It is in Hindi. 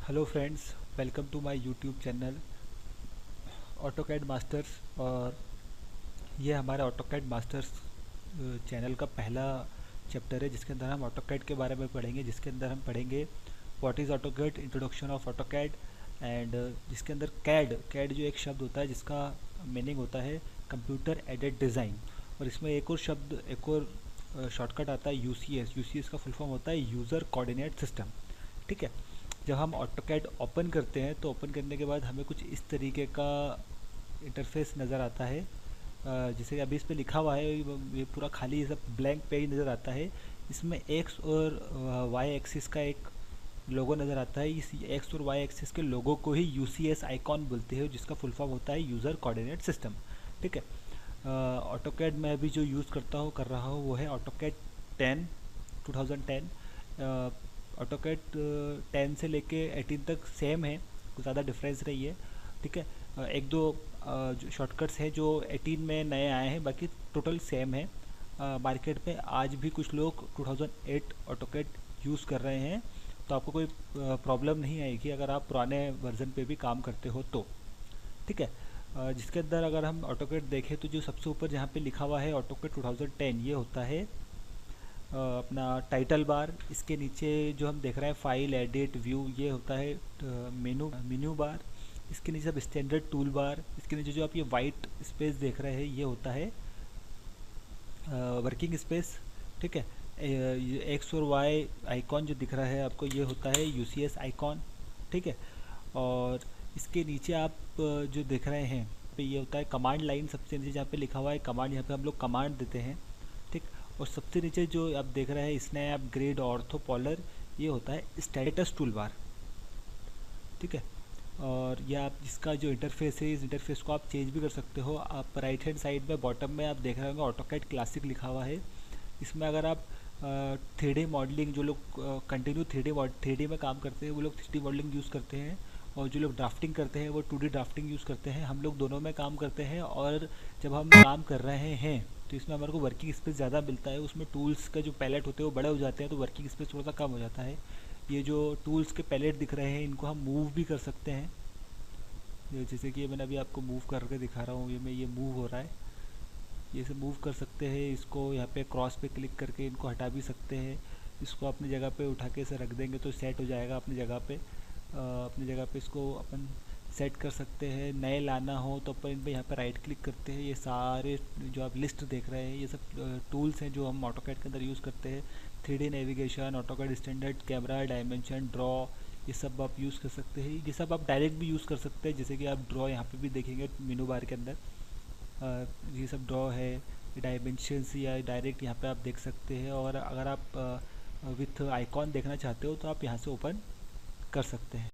Hello friends, welcome to my YouTube channel AutoCAD masters. और ये हमारा ऑटोकैड मास्टर्स चैनल का पहला चैप्टर है जिसके अंदर हम ऑटोकैड के बारे में पढ़ेंगे, जिसके अंदर हम पढ़ेंगे what is AutoCAD, introduction of AutoCAD. And जिसके अंदर कैड कैड जो एक शब्द होता है जिसका मीनिंग होता है कंप्यूटर एडेड डिज़ाइन। और इसमें एक और शब्द, एक और शॉर्टकट आता है यूसीएस। यूसीएस का फुल फॉर्म होता है यूज़र कोऑर्डिनेट सिस्टम। ठीक है। जब हम ऑटोकैड ओपन करते हैं तो ओपन करने के बाद हमें कुछ इस तरीके का इंटरफेस नज़र आता है। जैसे अभी इस पे लिखा हुआ है, ये पूरा खाली सब ब्लैंक पेज नज़र आता है। इसमें एक्स और वाई एक्सिस का एक लोगो नज़र आता है। इस एक्स और वाई एक्सिस के लोगो को ही यूसीएस आइकॉन बोलते हैं, जिसका फुल फॉर्म होता है यूज़र कोऑर्डिनेट सिस्टम। ठीक है। ऑटोकैड में अभी जो यूज़ कर रहा हूँ वो है ऑटोकैड 10 2010। ऑटोकैड 10 से लेके 18 तक सेम है, कुछ ज़्यादा डिफरेंस नहीं है। ठीक है। एक दो जो शॉर्टकट्स हैं जो 18 में नए आए हैं, बाकी टोटल सेम है। मार्केट में आज भी कुछ लोग 2008 ऑटोकैड यूज़ कर रहे हैं, तो आपको कोई प्रॉब्लम नहीं आएगी अगर आप पुराने वर्जन पे भी काम करते हो तो। ठीक है। जिसके अंदर अगर हम ऑटोकैड देखें तो जो सबसे ऊपर जहाँ पे लिखा हुआ है ऑटोकैड 2010, ये होता है अपना टाइटल बार। इसके नीचे जो हम देख रहे हैं फाइल, एडिट, व्यू, ये होता है मेनू बार। इसके नीचे अब स्टैंडर्ड टूल बार। इसके नीचे जो आप ये वाइट स्पेस देख रहे हैं ये होता है वर्किंग स्पेस। ठीक है। एक्स और वाई आइकॉन जो दिख रहा है आपको ये होता है यूसीएस आइकॉन। ठीक है। और इसके नीचे आप जो देख रहे हैं पे ये होता है कमांड लाइन। सबसे नीचे जहाँ पे लिखा हुआ है कमांड, यहाँ पे हम लोग कमांड देते हैं। ठीक। और सबसे नीचे जो आप देख रहे हैं स्नैप, ग्रिड, ऑर्थो, पॉलर, ये होता है स्टेटस टूल बार। ठीक है। और यह आप इसका जो इंटरफेस है, इस इंटरफेस को आप चेंज भी कर सकते हो। आप राइट हैंड साइड में बॉटम में आप देख रहे होंगे ऑटोकैड क्लासिक लिखा हुआ है। इसमें अगर आप 3D मॉडलिंग, जो लोग कंटिन्यू 3D में काम करते हैं वो लोग 3D मॉडलिंग यूज़ करते हैं, और जो लोग ड्राफ्टिंग करते हैं वो 2D ड्राफ्टिंग यूज़ करते हैं। हम लोग दोनों में काम करते हैं। और जब हम काम कर रहे हैं तो इसमें हमारे को वर्किंग स्पेस ज़्यादा मिलता है। उसमें टूल्स का जो पैलेट होते हैं वो बड़े हो जाते हैं, तो वर्किंग स्पेस थोड़ा सा कम हो जाता है। ये जो टूल्स के पैलेट दिख रहे हैं इनको हम मूव भी कर सकते हैं। जैसे कि मैंने अभी आपको मूव करके दिखा रहा हूँ, ये मूव हो रहा है, ये से मूव कर सकते हैं। इसको यहाँ पे क्रॉस पे क्लिक करके इनको हटा भी सकते हैं। इसको अपनी जगह पे उठा के इसे रख देंगे तो सेट हो जाएगा अपनी जगह पे। अपनी जगह पे इसको अपन सेट कर सकते हैं। नए लाना हो तो अपन इन पे यहाँ पे राइट क्लिक करते हैं। ये सारे जो आप लिस्ट देख रहे हैं ये सब टूल्स हैं जो हम ऑटोकैड के अंदर यूज़ करते हैं। 3D navigation, AutoCAD standard, camera, dimension, draw, ये सब आप यूज़ कर सकते हैं। ये सब आप डायरेक्ट भी यूज़ कर सकते हैं, जैसे कि आप ड्रॉ यहाँ पे भी देखेंगे मेनू बार के अंदर ये सब ड्रॉ है, डायमेंशंस या डायरेक्ट यहाँ पे आप देख सकते हैं। और अगर आप विथ आइकॉन देखना चाहते हो तो आप यहाँ से ओपन कर सकते हैं।